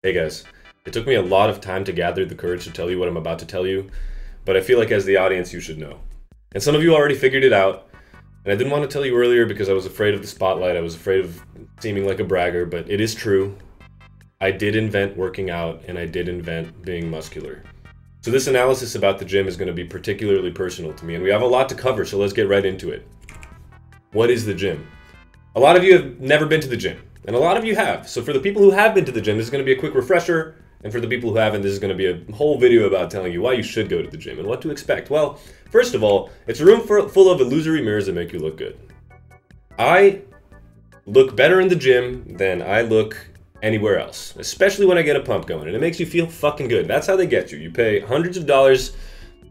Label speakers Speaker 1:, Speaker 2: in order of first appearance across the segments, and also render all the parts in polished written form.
Speaker 1: Hey guys, it took me a lot of time to gather the courage to tell you what I'm about to tell you, but I feel like as the audience you should know. And some of you already figured it out, and I didn't want to tell you earlier because I was afraid of the spotlight, I was afraid of seeming like a bragger, but it is true. I did invent working out, and I did invent being muscular. So this analysis about the gym is going to be particularly personal to me, and we have a lot to cover, so let's get right into it. What is the gym? A lot of you have never been to the gym. And a lot of you have. So for the people who have been to the gym, this is going to be a quick refresher. And for the people who haven't, this is going to be a whole video about telling you why you should go to the gym and what to expect. Well, first of all, it's a room full of illusory mirrors that make you look good. I look better in the gym than I look anywhere else, especially when I get a pump going. And it makes you feel fucking good. That's how they get you. You pay hundreds of dollars,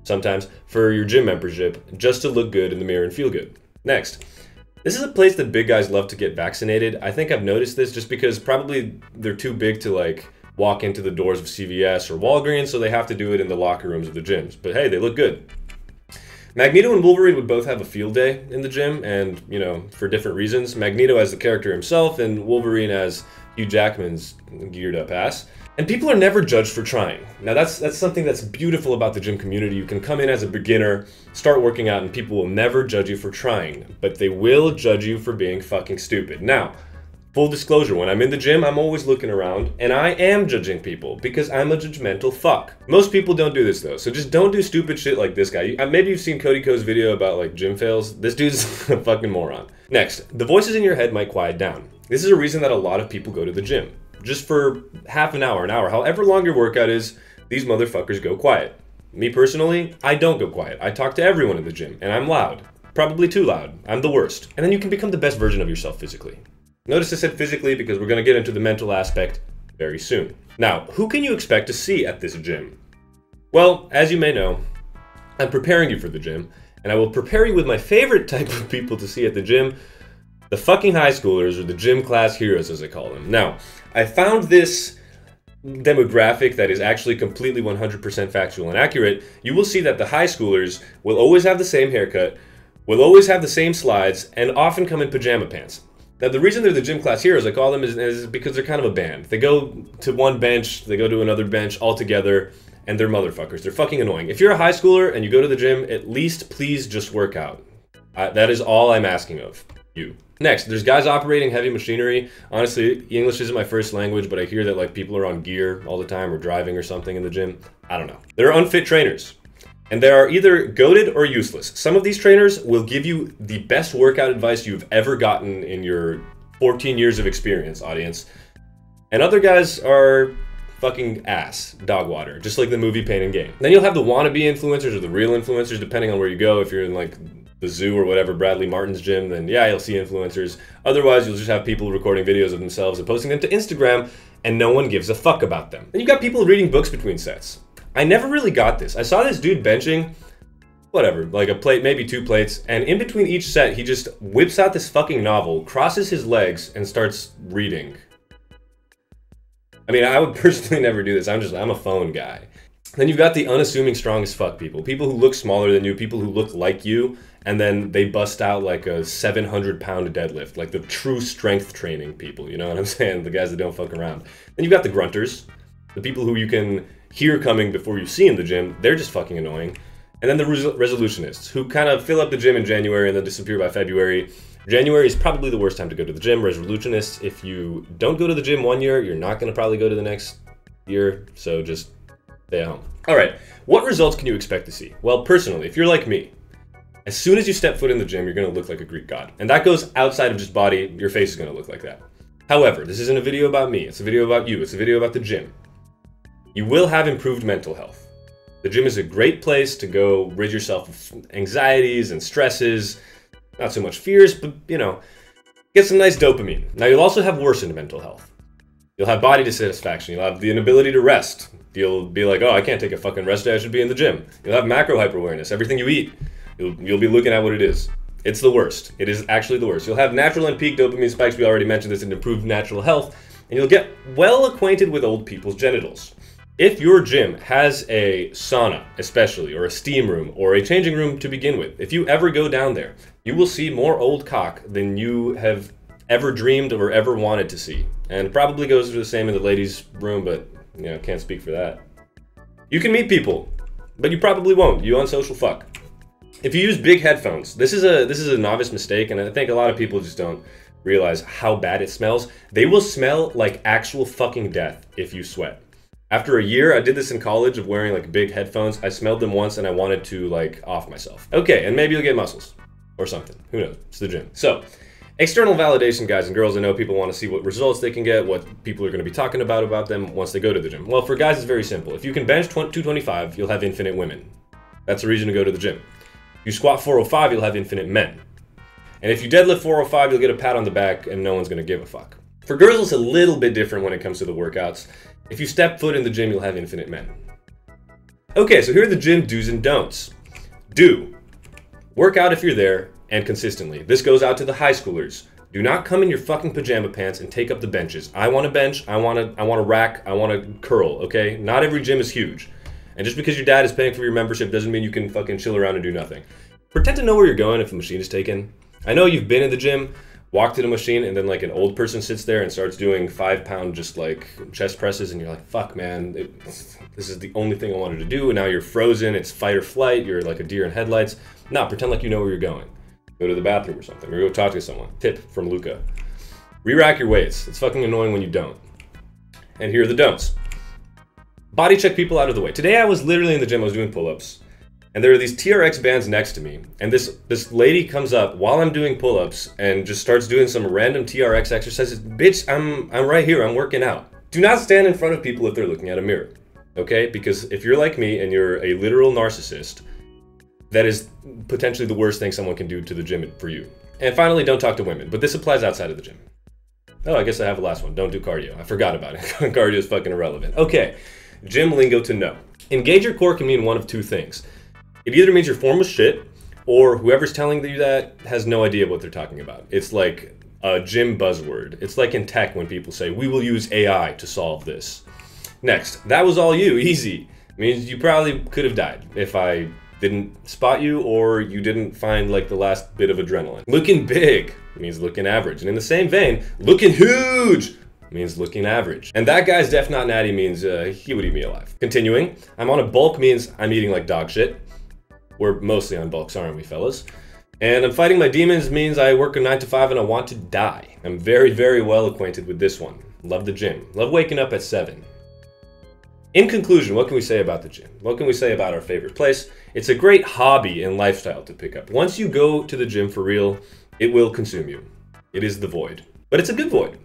Speaker 1: sometimes, for your gym membership just to look good in the mirror and feel good. Next. This is a place that big guys love to get vaccinated. I think I've noticed this just because probably they're too big to like walk into the doors of CVS or Walgreens, so they have to do it in the locker rooms of the gyms. But hey, they look good. Magneto and Wolverine would both have a field day in the gym, and you know, for different reasons. Magneto as the character himself, and Wolverine as Hugh Jackman's geared up ass. And people are never judged for trying. Now that's something that's beautiful about the gym community. You can come in as a beginner, start working out, and people will never judge you for trying, but they will judge you for being fucking stupid. Now, full disclosure, when I'm in the gym, I'm always looking around, and I am judging people because I'm a judgmental fuck. Most people don't do this though, so just don't do stupid shit like this guy. Maybe you've seen Cody Ko's video about like gym fails. This dude's a fucking moron. Next, the voices in your head might quiet down. This is a reason that a lot of people go to the gym. Just for half an hour, however long your workout is, these motherfuckers go quiet. Me personally, I don't go quiet. I talk to everyone in the gym, and I'm loud. Probably too loud. I'm the worst. And then you can become the best version of yourself physically. Notice I said physically because we're going to get into the mental aspect very soon. Now, who can you expect to see at this gym? Well, as you may know, I'm preparing you for the gym, and I will prepare you with my favorite type of people to see at the gym, the fucking high schoolers, or the gym class heroes as I call them. Now, I found this demographic that is actually completely 100% factual and accurate. You will see that the high schoolers will always have the same haircut, will always have the same slides, and often come in pajama pants. Now, the reason they're the gym class heroes, I call them, is because they're kind of a band. They go to one bench, they go to another bench all together, and they're motherfuckers. They're fucking annoying. If you're a high schooler and you go to the gym, at least please just work out. That is all I'm asking of you. Next, there's guys operating heavy machinery. Honestly, English isn't my first language, but I hear that like people are on gear all the time or driving or something in the gym. I don't know. There are unfit trainers, and they are either goated or useless. Some of these trainers will give you the best workout advice you've ever gotten in your 14 years of experience, audience. And other guys are fucking ass, dog water, just like the movie Pain and Gain. Then you'll have the wannabe influencers or the real influencers, depending on where you go. If you're in like the zoo or whatever, Bradley Martin's gym, then yeah, you'll see influencers. Otherwise, you'll just have people recording videos of themselves and posting them to Instagram, and no one gives a fuck about them. And you got people reading books between sets. I never really got this. I saw this dude benching, whatever, like a plate, maybe 2 plates, and in between each set, he just whips out this fucking novel, crosses his legs, and starts reading. I mean, I would personally never do this. I'm a phone guy. Then you've got the unassuming strong as fuck people. People who look smaller than you, people who look like you, and then they bust out like a 700-pound deadlift, like the true strength training people, you know what I'm saying? The guys that don't fuck around. Then you've got the grunters, the people who you can hear coming before you see in the gym. They're just fucking annoying. And then the resolutionists, who kind of fill up the gym in January and then disappear by February. January is probably the worst time to go to the gym. Resolutionists, if you don't go to the gym one year, you're not going to probably go to the next year, so just stay at home. All right, what results can you expect to see? Well, personally, if you're like me, as soon as you step foot in the gym, you're going to look like a Greek god. And that goes outside of just body. Your face is going to look like that. However, this isn't a video about me. It's a video about you. It's a video about the gym. You will have improved mental health. The gym is a great place to go rid yourself of anxieties and stresses, not so much fears, but, you know, get some nice dopamine. Now, you'll also have worsened mental health. You'll have body dissatisfaction. You'll have the inability to rest. You'll be like, oh, I can't take a fucking rest day. I should be in the gym. You'll have macro hyper-awareness. Everything you eat, you'll be looking at what it is. It's the worst. It is actually the worst. You'll have natural and peak dopamine spikes. We already mentioned this, and improved natural health. And you'll get well acquainted with old people's genitals. If your gym has a sauna, especially, or a steam room, or a changing room to begin with, if you ever go down there, you will see more old cock than you have ever dreamed or ever wanted to see. And probably goes for the same in the ladies' room, but, you know, can't speak for that. You can meet people, but you probably won't, you unsocial fuck. If you use big headphones, this is a novice mistake, and I think a lot of people just don't realize how bad it smells. They will smell like actual fucking death if you sweat. After a year, I did this in college of wearing like big headphones. I smelled them once and I wanted to like off myself. Okay, and maybe you'll get muscles or something. Who knows? It's the gym. So, external validation, guys and girls. I know people want to see what results they can get, what people are going to be talking about them once they go to the gym. Well, for guys, it's very simple. If you can bench 225, you'll have infinite women. That's the reason to go to the gym. If you squat 405, you'll have infinite men. And if you deadlift 405, you'll get a pat on the back and no one's going to give a fuck. For girls, it's a little bit different when it comes to the workouts. If you step foot in the gym, you'll have infinite men. Okay, so here are the gym do's and don'ts. Do. Work out if you're there, and consistently. This goes out to the high schoolers. Do not come in your fucking pajama pants and take up the benches. I want to bench, I want to rack, I want to curl, okay? Not every gym is huge. And just because your dad is paying for your membership doesn't mean you can fucking chill around and do nothing. Pretend to know where you're going if a machine is taken. I know you've been in the gym, walked to the machine, and then like an old person sits there and starts doing 5-pound just like chest presses, and you're like, fuck man, this is the only thing I wanted to do, and now you're frozen, it's fight or flight, you're like a deer in headlights. No, pretend like you know where you're going. Go to the bathroom or something, or go talk to someone. Tip from Luca. Re-rack your weights. It's fucking annoying when you don't. And here are the don'ts. Body check people out of the way. Today I was literally in the gym, I was doing pull-ups, and there are these TRX bands next to me, and this lady comes up while I'm doing pull-ups and just starts doing some random TRX exercises. Bitch, I'm right here, I'm working out. Do not stand in front of people if they're looking at a mirror, okay? Because if you're like me and you're a literal narcissist, that is potentially the worst thing someone can do to the gym for you. And finally, don't talk to women, but this applies outside of the gym. Oh, I guess I have the last one. Don't do cardio. I forgot about it. Cardio is fucking irrelevant. Okay, gym lingo to know. Engage your core can mean one of two things. It either means your form was shit, or whoever's telling you that has no idea what they're talking about. It's like a gym buzzword. It's like in tech when people say, we will use AI to solve this. Next, that was all you, easy. Means you probably could have died if I didn't spot you or you didn't find like the last bit of adrenaline. Looking big means looking average. And in the same vein, looking huge means looking average. And that guy's def not natty means he would eat me alive. Continuing, I'm on a bulk means I'm eating like dog shit. We're mostly on bulks, aren't we, fellas? And I'm fighting my demons means I work a 9 to 5 and I want to die. I'm very, very well acquainted with this one. Love the gym. Love waking up at 7. In conclusion, what can we say about the gym? What can we say about our favorite place? It's a great hobby and lifestyle to pick up. Once you go to the gym for real, it will consume you. It is the void. But it's a good void.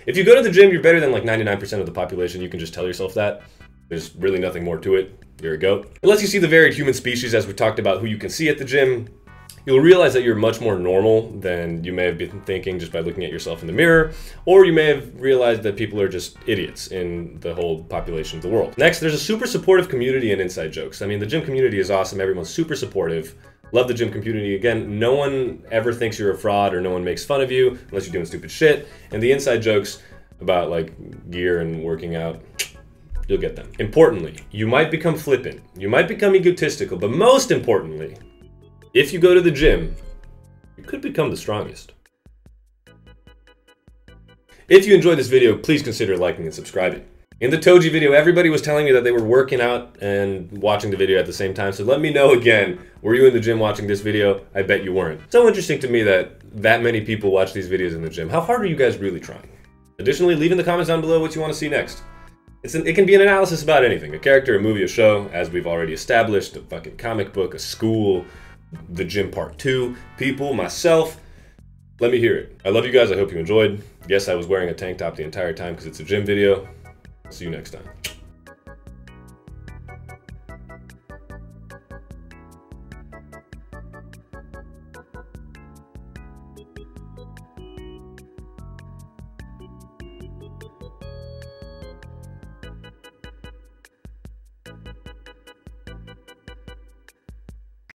Speaker 1: If you go to the gym, you're better than like 99% of the population. You can just tell yourself that. There's really nothing more to it. You're a goat. Unless you see the varied human species, as we talked about, who you can see at the gym, you'll realize that you're much more normal than you may have been thinking just by looking at yourself in the mirror, or you may have realized that people are just idiots in the whole population of the world. Next, there's a super supportive community and inside jokes. I mean, the gym community is awesome. Everyone's super supportive. Love the gym community. Again, no one ever thinks you're a fraud or no one makes fun of you unless you're doing stupid shit. And the inside jokes about like gear and working out, you'll get them. Importantly, you might become flippant. You might become egotistical, but most importantly, if you go to the gym, you could become the strongest. If you enjoyed this video, please consider liking and subscribing. In the Toji video, everybody was telling me that they were working out and watching the video at the same time, so let me know again, were you in the gym watching this video? I bet you weren't. So interesting to me that many people watch these videos in the gym. How hard are you guys really trying? Additionally, leave in the comments down below what you want to see next. It can be an analysis about anything. A character, a movie, a show, as we've already established, a fucking comic book, a school, the gym part 2, people, myself. Let me hear it. I love you guys. I hope you enjoyed. Yes, I was wearing a tank top the entire time because it's a gym video. See you next time.